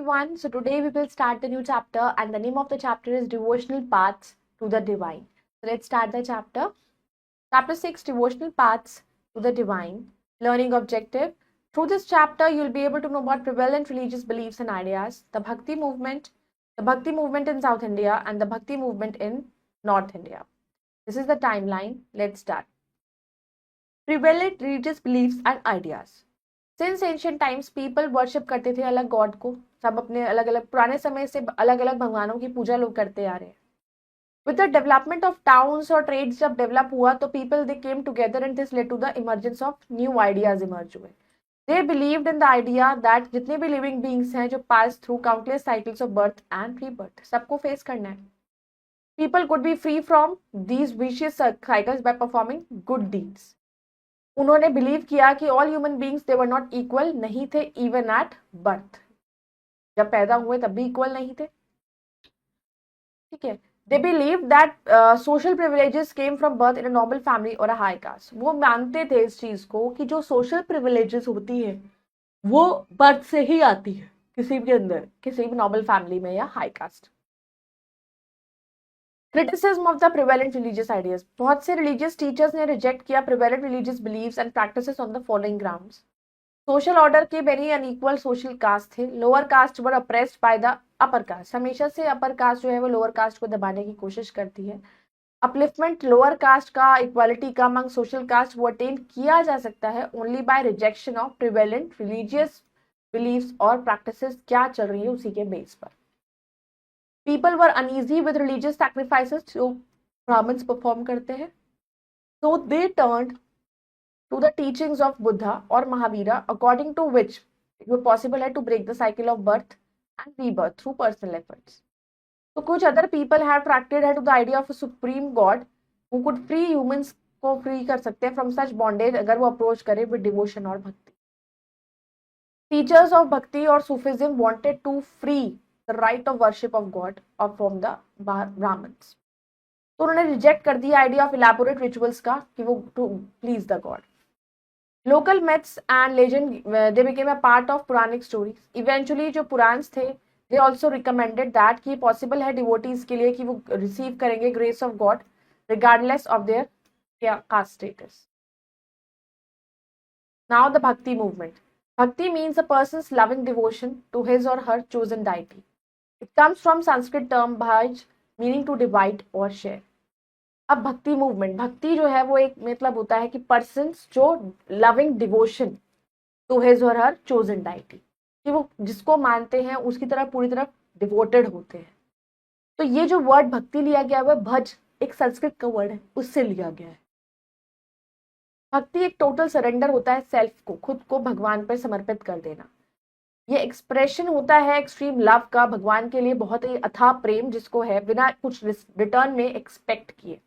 everyone. So today we will start the new chapter and the name of the chapter is Devotional Paths to the Divine. So let's start the chapter. Chapter 6, Devotional Paths to the Divine. Learning objective. Through this chapter, you'll be able to know about prevalent religious beliefs and ideas, the Bhakti movement in South India and the Bhakti movement in North India. This is the timeline. Let's start. Prevalent religious beliefs and ideas. Since ancient times people worship करते थे अलग God को, सब अपने अलग अलग पुराने समय से अलग अलग भगवानों की पूजा लोग करते आ रहे हैं. With the development of towns और ट्रेड्स जब डेवलप हुआ तो people they came together and this led to the emergence of new ideas emerge हुए. They believed in the idea that जितने भी लिविंग बींग्स हैं जो pass through countless cycles of birth and rebirth, सबको face करना है. People could be free from these vicious cycles by performing good deeds. उन्होंने believe किया कि all human beings they were not equal, नहीं थे इवन एट बर्थ, जब पैदा हुए तब भी इक्वल नहीं थे. ठीक है. They believe that social privileges came from birth in a normal family और अ हाई कास्ट. वो मानते थे इस चीज को कि जो सोशल प्रिविलेजेस होती है वो बर्थ से ही आती है किसी के अंदर, किसी भी नॉर्मल फैमिली में या high caste. Criticism of the prevalent religious ideas. बहुत से रिलीजियस टीचर्स ने रिजेक्ट किया prevalent religious beliefs and practices on the following grounds. Social order के वेरी अनइक्वल सोशल कास्ट थे. Lower caste were oppressed by the upper caste. हमेशा से upper caste जो है वो लोअर कास्ट को दबाने की कोशिश करती है. अपलिफ्टमेंट लोअर कास्ट का, इक्वालिटी का अमंग सोशल कास्ट वो अटेन किया जा सकता है only by rejection of prevalent religious beliefs और प्रैक्टिसेस क्या चल रही है उसी के बेस पर. People were uneasy with religious sacrifices जो ब्राह्मण्स परफॉर्म करते हैं. So they turned to the teachings of Buddha और Mahavira, according to which it was possible है to break the cycle of birth and rebirth through personal efforts. तो कुछ other people have attracted है to the idea of a supreme God who could free humans को free कर सकते हैं from such bondage अगर वो approach करे with devotion और भक्ति. Teachers of Bhakti और Sufism wanted to free the right of worship of God or from the Brahmins. तो उन्होंने रिजेक्ट कर दिया आइडिया ऑफ इलैबोरेट रिचुअल्स का कि वो to please the god. Local myths and legend they became a part of Puranic stories. Eventually जो पुराण्स थे they also recommended that कि पॉसिबल है डिवोटीज के लिए कि वो रिसीव करेंगे grace of God regardless of their caste status. Now the bhakti movement. Bhakti means a person's loving devotion to his or her chosen deity. It comes from Sanskrit term bhaj, meaning to divide or share. अब भक्ति movement, भक्ति जो है वो एक मतलब होता है कि पर्सन्स जो लविंग डिवोशन टू हिज और हर चोजन डाइटी, कि वो जिसको मानते हैं उसकी तरफ पूरी तरफ डिवोटेड होते हैं. तो ये जो वर्ड भक्ति लिया गया है भज एक संस्कृत का वर्ड है, उससे लिया गया है. भक्ति एक टोटल सरेंडर होता है सेल्फ को, खुद को भगवान पर समर्पित कर देना. ये एक्सप्रेशन होता है एक्सट्रीम लव का, भगवान के लिए बहुत ही अथाह प्रेम जिसको है बिना कुछ रिटर्न में एक्सपेक्ट किए.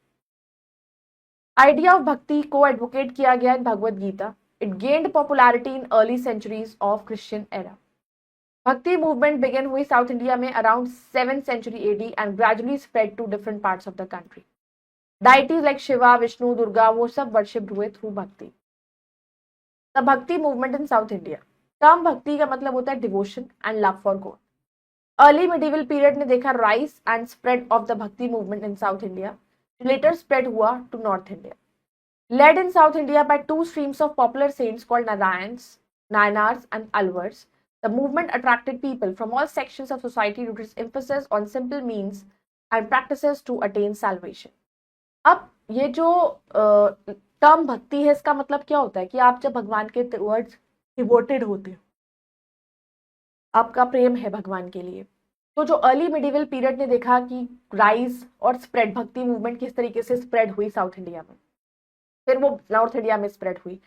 आइडिया ऑफ भक्ति को एडवोकेट किया गया in Bhagavad Gita. It gained popularity in early centuries of Christian era. Bhakti movement began हुई साउथ इंडिया में around 7th century AD and gradually spread to different parts of the country. Deities like Shiva, Vishnu, Durga वो सब worshipped हुए through bhakti. The bhakti movement in South India. Term bhakti का मतलब होता है devotion and love for God. Early medieval period ने देखा rise and spread of the bhakti movement in South India, later spread हुआ to North India. Led in South India by two streams of popular saints called Nayanars and Alvars. The movement attracted people from all sections of society due to its emphasis on simple means and practices to attain salvation. अब ये जो term भक्ति है इसका मतलब क्या होता है कि आप जब भगवान के टुवर्ड्स डिवोटेड होते हो, आपका प्रेम है भगवान के लिए. तो जो अर्ली मिडिवल पीरियड ने देखा कि राइज और स्प्रेड भक्ति मूवमेंट किस तरीके से स्प्रेड हुई साउथ इंडिया में, फिर वो नॉर्थ इंडिया में स्प्रेड हुई.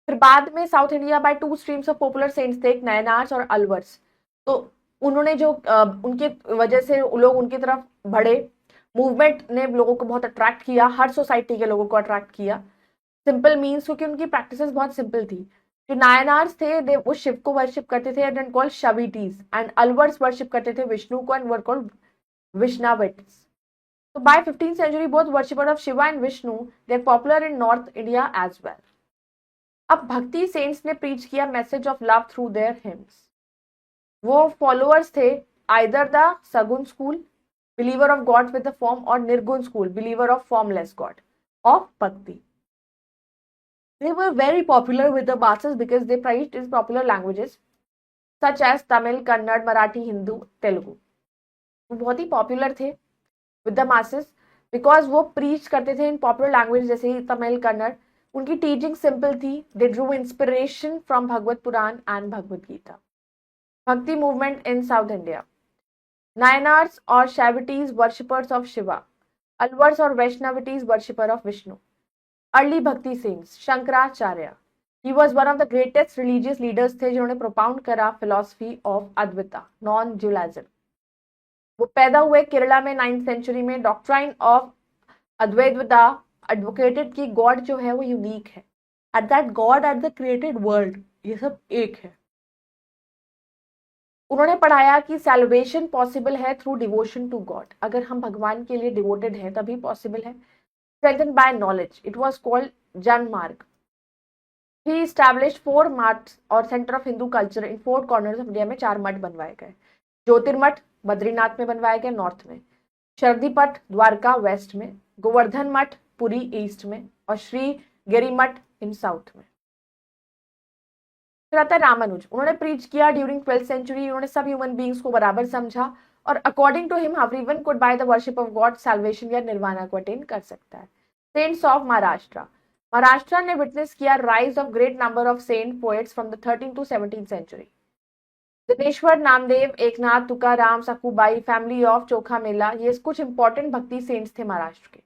फिर बाद में South India by two streams of popular saints थे, नयनार्स और अलवर्स. तो उन्होंने जो उनके वजह से लोग उनकी तरफ बढ़े. मूवमेंट ने लोगों को बहुत अट्रैक्ट किया, हर सोसाइटी के लोगों को अट्रैक्ट किया. सिंपल मीन्स क्योंकि उनकी प्रैक्टिसेस बहुत सिंपल थी. जो नायनार्स थे वो शिव को वर्शिप करते थे and called Shaivites, and Alvars worship करते थे विष्णु को एंड वर कॉल्ड विष्णाविट्स. तो by 15th century both worshipper of Shiva and Vishnu they are popular in North India as well. अब भक्ति सेंट्स ने प्रीच किया message of love through their hymns. वो फॉलोअर्स थे either the saguna school, believer of God with the form, और nirguna school, believer of formless God of भक्ति. They were very popular with the masses because they preached in popular languages such as Tamil, Kannada, Marathi, Hindu, Telugu. वो बहुत ही popular थे with the masses because वो preach करते थे इन popular language जैसे ही तमिल, कन्नड़. उनकी teaching simple थी. They drew inspiration from Bhagavata Purana and Bhagavad Gita. Bhakti movement in South India. Nayanars और शैविटीज वर्शिपर्स ऑफ शिवा. अलवर्स और Vaishnavites worshipper of Vishnu. Early bhakti saints. Shankaracharya. He was one of the greatest religious leaders थे जिन्होंने प्रोपाउंड करा philosophy of Advaita, non dualism. वो पैदा हुए केरला में 9th सेंचुरी में. डॉक्ट्राइन ऑफ अद्वैतता एडवोकेटेड कि गॉड जो है वो यूनिक है, at that God at the created world, ये सब एक है. उन्होंने पढ़ाया कि सैल्वेशन पॉसिबल है थ्रू डिवोशन टू गॉड. अगर हम भगवान के लिए डिवोटेड हैं तभी पॉसिबल है. Strengthen by knowledge, it was called जन मार्ग. ही एस्टैब्लिश्ड 4 मठ्स और centre of Hindu culture in 4 corners of India में 4 मठ बनवाए गए. ज्योतिर्मठ बद्रीनाथ में बनवाया गया नॉर्थ में, शरदीपट द्वारका वेस्ट में, गोवर्धन मठ पुरी ईस्ट में, और श्री गिरी मठ इन साउथ में. फिर आता है रामानुज. उन्होंने प्रीच किया ड्यूरिंग 12th सेंचुरी. उन्होंने सब ह्यूमन बींग्स को बराबर समझा और according to him everyone could by the worship of God salvation या निर्वाणा को अटेन कर सकता है. Cents of Maharashtra. महाराष्ट्र ने विटनेस किया rise of great number of saint poets from the 13th to 17th century. Dnyaneshwar, Namdev, Eknath, Tukaram, Sakhubai, family of Chokha Mela, ये कुछ इंपॉर्टेंट भक्ति सेंट्स थे महाराष्ट्र के.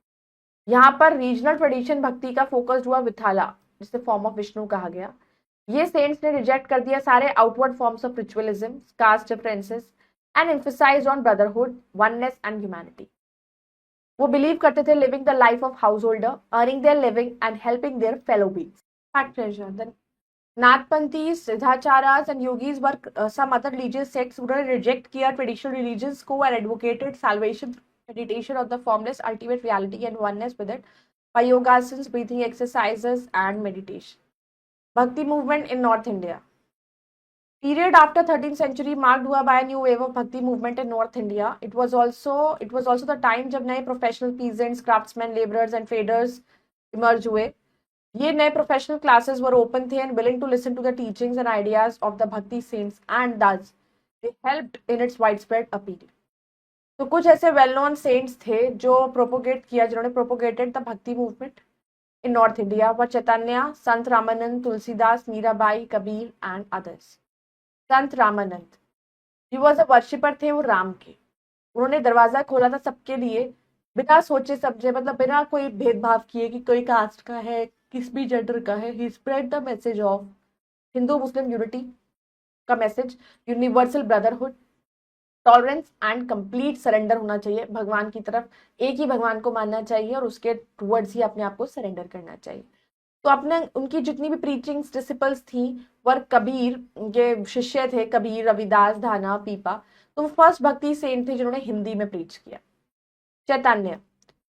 यहाँ पर रीजनल ट्रेडिशन भक्ति का फोकस हुआ विथाला, जिसे फॉर्म ऑफ विष्णु कहा गया. ये सेंट्स ने रिजेक्ट कर दिया सारे outward forms of ritualism, caste differences and emphasized on brotherhood, oneness and humanity. वो बिलीव करते थे living the life of householder, earning their living and helping their fellow beings. Fact treasure. Then Nathpanthis, Siddhacharyas and yogis were some other religious sects. उन्होंने reject किया traditional religions को and advocated salvation, meditation of the formless ultimate reality and oneness with it by yogasans, breathing exercises and meditation. Bhakti movement in North India. Period after 13th century marked हुआ by a new wave of bhakti movement in North India. It was also the time जब नए professional peasants, craftsmen, laborers and traders emerge हुए. ये नए professional classes were open थे and willing to listen to the teachings and ideas of the bhakti saints, and thus they helped in its widespread appeal. तो कुछ ऐसे well known cents थे जो propagate किया, जिन्होंने propagated the bhakti movement in North India. व चैतन्य, संत Ramanand, Tulsidas, Mirabai, Kabir and others. Sant Ramanand, he was a worshipper थे वो राम के. उन्होंने दरवाजा खोला था सबके लिए बिना सोचे समझे, मतलब बिना कोई भेदभाव किए कि कोई कास्ट का है, किस भी जेंडर का है. He spread the message of Hindu Muslim unity का message, universal brotherhood, tolerance and complete surrender होना चाहिए भगवान की तरफ. एक ही भगवान को मानना चाहिए और उसके टुवर्ड्स ही अपने आप को सरेंडर करना चाहिए. तो अपने उनकी जितनी भी प्रीचिंग्स डिसिपल्स थी वर कबीर के शिष्य थे, कबीर, रविदास, धाना, पीपा. तो वो फर्स्ट भक्ति सेंट थे जिन्होंने हिंदी में प्रीच किया. चैतन्य,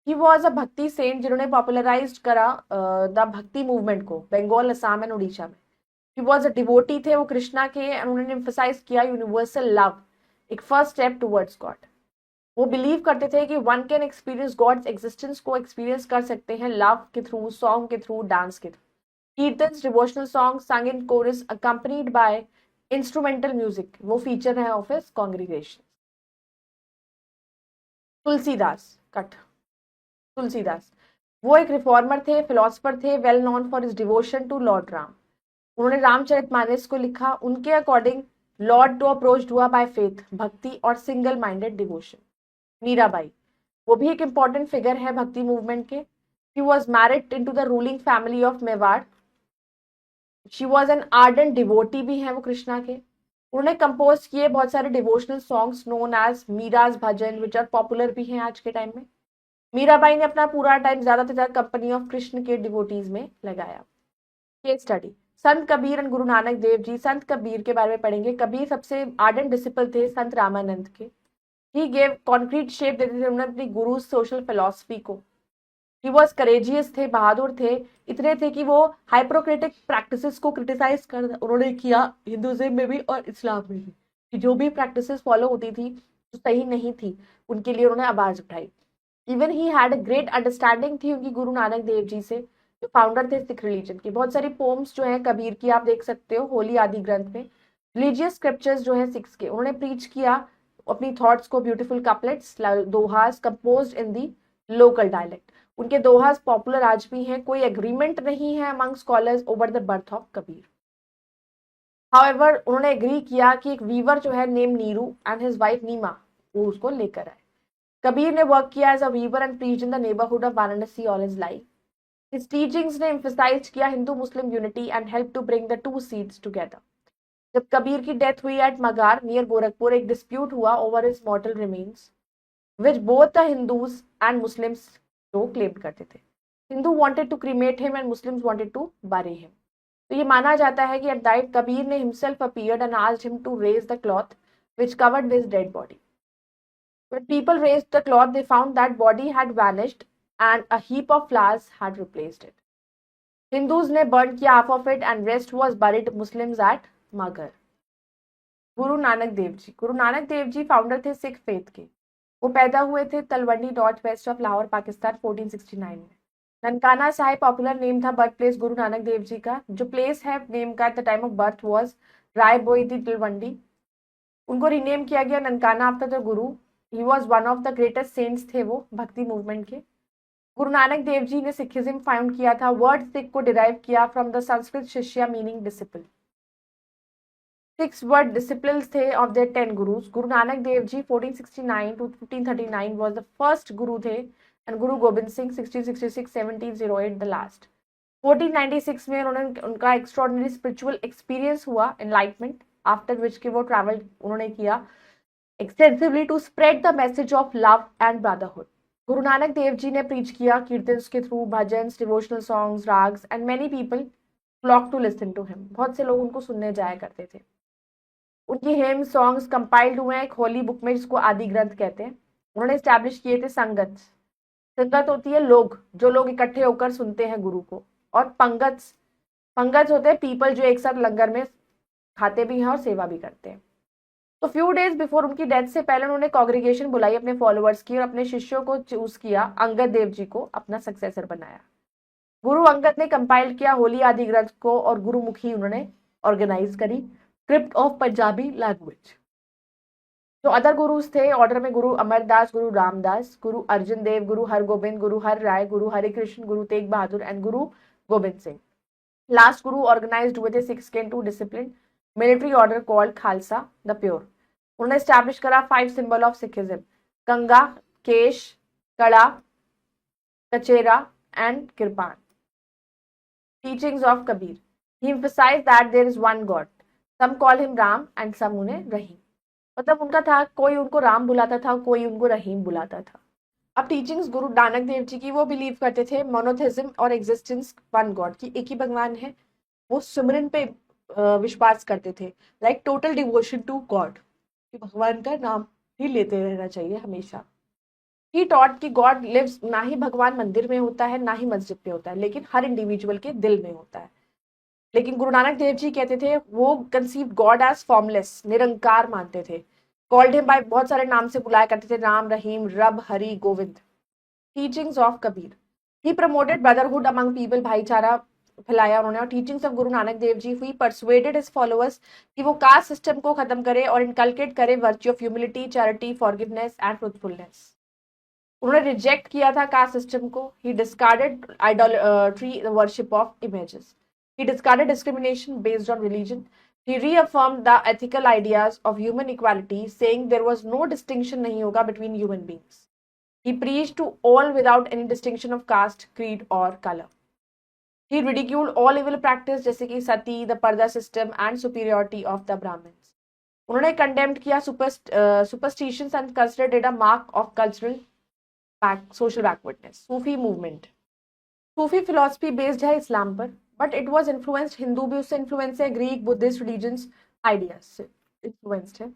ही वॉज अ भक्ति सेंट जिन्होंने पॉपुलराइज करा द भक्ति मूवमेंट को बंगाल, असम एंड उड़ीसा में. ही वॉज अ डिवोटी थे वो कृष्णा के. उन्होंने एम्फसाइज किया यूनिवर्सल लव, एक फर्स्ट स्टेप टुवर्ड्स गॉड. वो बिलीव करते थे कि one can experience God's existence को एक्सपीरियंस कर सकते हैं लव के थ्रू, सॉन्ग के थ्रू, डांस के through. Kirtans, devotional song sung in chorus accompanied by instrumental music, वो फीचर है of his congregation. Tulsidas, Tulsidas, वो एक रिफॉर्मर थे, फिलोसफर थे, well known for his devotion to lord Ram. उन्होंने रामचरितमानस को लिखा. उनके अकॉर्डिंग लॉर्ड टू अप्रोच हुआ बाय फेथ, भक्ति और सिंगल माइंडेड डिवोशन. मीराबाई, वो भी एक इंपॉर्टेंट फिगर है भक्ति मूवमेंट के. She was married into the ruling family of Mewar. She was an ardent devotee भी है वो कृष्णा के. उन्होंने कंपोज किए बहुत सारे devotional songs known as Meera's bhajan, which are popular भी हैं आज के टाइम में. मीराबाई ने अपना पूरा टाइम ज्यादा से ज्यादा कंपनी ऑफ कृष्ण के डिवोटीज में लगाया. Case study. Sant Kabir and गुरु नानक देव जी. संत कबीर के बारे में पढ़ेंगे. कबीर सबसे आर्डेंट डिसिपल थे संत रामानंद के. ही गेव कॉन्क्रीट शेप देते थे उन्होंने अपनी गुरु सोशल फिलॉसफी को. ही वॉज करेजियस थे, बहादुर थे, इतने थे कि वो हाइपोक्रेटिक प्रैक्टिसेस को क्रिटिसाइज कर उन्होंने किया हिंदुइज्म में भी और इस्लाम में भी. कि जो भी प्रैक्टिसेस फॉलो होती थी जो सही नहीं थी उनके लिए उन्होंने आवाज उठाई। Even he had a great understanding थी उनकी गुरु नानक देव जी से, जो फाउंडर थे सिख रिलीजन की। बहुत सारी पोम्स जो हैं कबीर की आप देख सकते हो होली आदि ग्रंथ में। रिलीजियस स्क्रिप्चर्स जो है सिक्स के, उन्होंने प्रीच किया अपनी थॉट्स को, ब्यूटीफुल कपलेट्स, दोहास कंपोज्ड इन दी लोकल डायलेक्ट। उनके दोहास पॉपुलर आज भी हैं। कोई एग्रीमेंट नहीं है among scholars over the birth of Kabir. However उन्होंने एग्री किया कि एक वीवर जो है name Niru and his wife Nima वो उसको लेकर आए। कबीर ने वर्क किया as a weaver and preached in the neighbourhood of Varanasi all his life. His teachings ने एम्फसाइज किया Hindu Muslim unity and help to bring the two seeds together. जब कबीर की डेथ हुई एट मगार नियर गोरखपुर, एक डिस्प्यूट हुआ over his मॉर्टल remains which both the Hindus and Muslims जो claim करते थे। Hindu wanted to cremate him and Muslims wanted to bury him। तो ये माना जाता है कि at that कबीर ने himself appeared and asked him to raise the cloth which covered his dead body। When people raised the cloth, they found that body had vanished and a heap of flowers had replaced it। Hindus ने burn किया half of it and rest was buried Muslims at Maghar। Guru Nanak Dev ji, Guru Nanak Dev ji founder थे Sikh faith के। वो पैदा हुए थे Talwandi north west of Lahore Pakistan 1469 में। Nankana Sahib popular name था बर्थ प्लेस गुरु नानक देव जी का। जो प्लेस है नेम का at the time of birth was Rai Bhoi di Talwandi. उनको रीनेम किया गया Nankana after the guru. He was one of the greatest saints थे वो भक्ति मूवमेंट के। गुरु नानक देव जी ने सिखिज्म फाउंड किया था। वर्ड सिख को डिराइव किया फ्रॉम द संस्कृत शिष्या मीनिंग डिसिपल। 6 word disciples थे of their 10 gurus। Guru Nanak Dev ji 1469 to 1539 was the first guru थे and Guru Gobind Singh 1666-1708 the last। 1496 में उन्होंने उनका एक्स्ट्रॉर्डिनरी स्पिरिचुअल एक्सपीरियंस हुआ एनलाइटमेंट, आफ्टर विच के वो ट्रैवल उन्होंने किया extensively to spread the message of love and brotherhood. Guru Nanak Dev ji ने प्रीच किया कीर्तन्स के through, bhajans, devotional songs, ragas and many people flock to listen to him. बहुत से लोग उनको सुनने जाया करते थे। उनकी हेम सॉन्ग्स कंपाइल्ड हुए हैं एक होली बुक में जिसको आदि ग्रंथ कहते हैं। उन्होंने स्टैब्लिश किए थे संगत। संगत होती है लोग, जो लोग इकट्ठे होकर सुनते हैं गुरु को, और पंगत, पंगत होते हैं पीपल जो एक साथ लंगर में खाते भी हैं और सेवा भी करते हैं। तो फ्यू डेज बिफोर उनकी डेथ से पहले उन्होंने कॉन्ग्रीगेशन बुलाई अपने फॉलोअर्स की और अपने शिष्यों को चूज किया, अंगद देव जी को अपना सक्सेसर बनाया। गुरु अंगद ने कंपाइल किया होली आदि ग्रंथ को और गुरुमुखी उन्होंने ऑर्गेनाइज करी, स्क्रिप्ट ऑफ पंजाबी लैंग्वेज। जो अदर गुरुज थे ऑर्डर में गुरु अमरदास, गुरु रामदास, गुरु अर्जुन देव, गुरु हरगोबिंद, गुरु हर राय, गुरु Harikrishna, Guru Tegh Bahadur and Guru Gobind Singh. Last guru organized हुए थे 6 के into discipline military order called Khalsa the pure. उन्होंने स्टैब्लिश करा 5 symbol of Sikhism, kanga, kesh, kara, kachera and kirpan. Teachings of Kabir, he emphasized that there is one God, some call him Ram and some उन्हें रहीम। मतलब उनका था कोई उनको राम बुलाता था, कोई उनको रहीम बुलाता था। अब टीचिंग्स गुरु नानक देव जी की, वो बिलीव करते थे मोनोथिज्म और एग्जिस्टेंस वन गॉड की, एक ही भगवान है। वो सिमरन पे विश्वास करते थे, like total devotion to God, कि भगवान का नाम ही लेते रहना चाहिए हमेशा। ही टॉट कि गॉड लिव्स, ना ही भगवान मंदिर में होता है ना ही मस्जिद में होता है, लेकिन हर इंडिविजुअल के दिल में होता है। लेकिन गुरु नानक देव जी कहते थे वो कंसीव गॉड एज फॉर्मलेस, निरंकार मानते थे। कॉल्ड हिम बाय, बहुत सारे नाम से बुलाया करते थे, राम, रहीम, रब, Hari, Govind. Teachings of Kabir, he promoted brotherhood among people, भाईचारा फैलाया उन्होंने। और teachings of Guru Nanak Dev ji, he persuaded his followers कि वो कास्ट सिस्टम को खत्म करे और इनकलकेट करे virtue of humility, charity, forgiveness and truthfulness. उन्होंने रिजेक्ट किया था कास्ट सिस्टम को। He discarded idolatry, the worship of images. He discarded discrimination based on religion. He reaffirmed the ethical ideas of human equality, saying there was no distinction नहीं होगा between human beings. He preached to all without any distinction of caste, creed or color. He ridiculed all evil practice जैसे कि सती, the पर्दा system and superiority of the Brahmins. उन्होंने condemned किया superstitions and considered it a mark of cultural social backwardness. Sufi movement. Sufi philosophy based है इस्लाम पर, but it was influenced, Hindu भी उससे influence है, ग्रीक, बुद्धिस्ट रिलीजन्स आइडियाज से influenced है।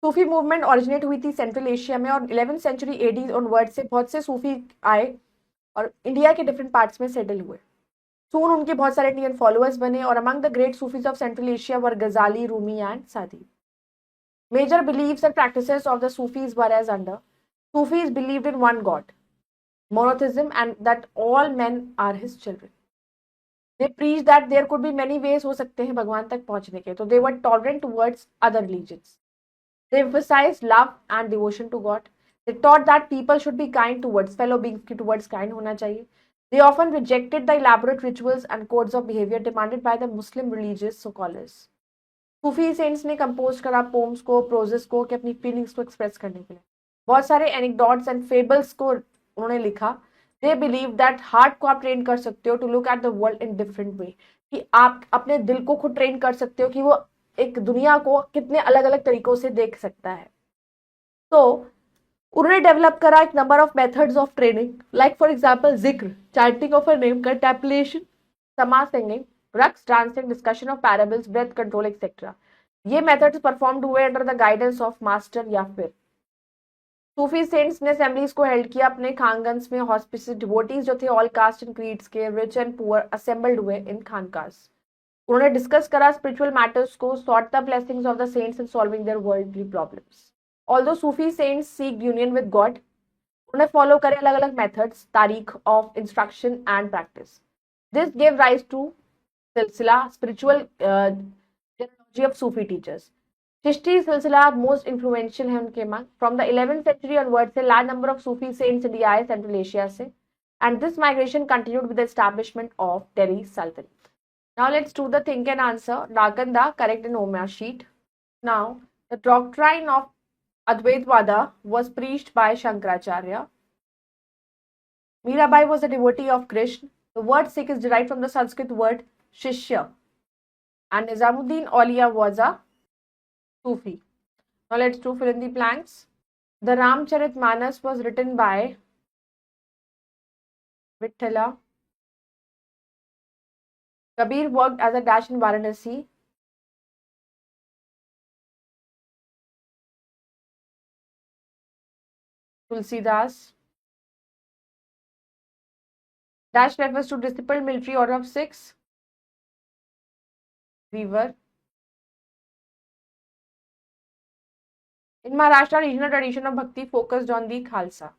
सूफी movement originate हुई थी सेंट्रल एशिया में और 11th सेंचुरी एडी ऑनवर्ड से बहुत से सूफी आए और इंडिया के डिफरेंट पार्ट्स में सेटल हुए। Soon उनके बहुत सारे Indian followers बने और among the great Sufis of Central Asia were Ghazali, Rumi and Sadi. Major beliefs and practices of the Sufis were as under. Sufis believed in one God, monotheism, and that all men are his children. They preached that there could be many ways हो सकते हैं भगवान तक पहुंचने के. So they were tolerant towards other religions. They emphasized love and devotion to God. They taught that people should be kind towards fellow beings, towards kind होना चाहिए. They often rejected the elaborate rituals and codes of behavior demanded by the Muslim religious scholars. Sufi saints ने compose करा poems को, प्रोजेस को कि अपनी feelings को express करने के लिए. बहुत सारे एनेक्डोट्स एंड फेबल्स को उन्होंने लिखा. दे बिलीव दैट हार्ट को आप ट्रेन कर सकते हो to look at the world in different way, कि आप अपने दिल को खुद ट्रेन कर सकते हो कि वो एक दुनिया को कितने अलग अलग तरीकों से देख सकता है. तो उन्होंने डेवलप करा एक number of methods of training, like for example zikr, chanting of a name, contemplation, समाज singing, raqs, dancing, discussion of parables, breath control etcetera. ये मेथड्स परफॉर्म्ड हुए under the guidance of master या फिर सूफी सेंट्स ने assemblies को held किया अपने खानगंस में. हॉस्पिस डिवोटीज जो थे ऑल कास्ट एंड क्रीड्स के, रिच एंड पुअर, असेंबल्ड हुए इन खानकास. उन्होंने डिस्कस करा स्पिरिचुअल मैटर्स को, sought the blessings of the saints in solving their worldly problems. Although Sufi saints seek union with God, उन्होंने follow करे अलग अलग methods, tariqa of instruction and practice. This gave rise to silsila, spiritual genealogy of Sufi teachers. Chishti silsila most influential है उनके मांग. From the 11th century onwards से large number of Sufi saints India आए Central Asia से, and this migration continued with the establishment of Delhi सल्तनत. Now let's do the think and answer. Naganda, correct in Oma sheet. Now, the doctrine of Advaitvada was preached by Shankaracharya. Mirabai was a devotee of Krishna. The word Sikh is derived from the Sanskrit word Shishya. And Nizamuddin Auliya was a Sufi. Now let's do fill in the blanks. The Ramcharitmanas was written by Vithala. Kabir worked as a dash in Varanasi. Tulsidas. Dash refers to discipled military order of Sikhs. Weaver. In Maharashtra, regional tradition of Bhakti focused on the Khalsa.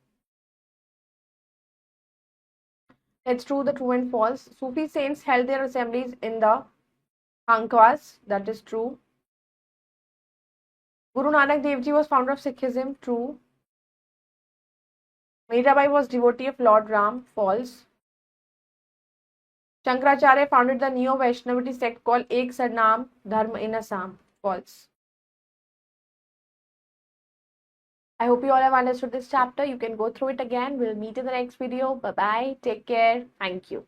Let's do the true and false. Sufi saints held their assemblies in the Hankwas. That is true. Guru Nanak Dev Ji was founder of Sikhism. True. Mirabai was devotee of Lord Ram. False. Shankaracharya founded the Neo-Vaishnavite sect called Ek Sarnam Dharma in Assam. False. I hope you all have understood this chapter. You can go through it again. We'll meet in the next video. Bye-bye. Take care. Thank you.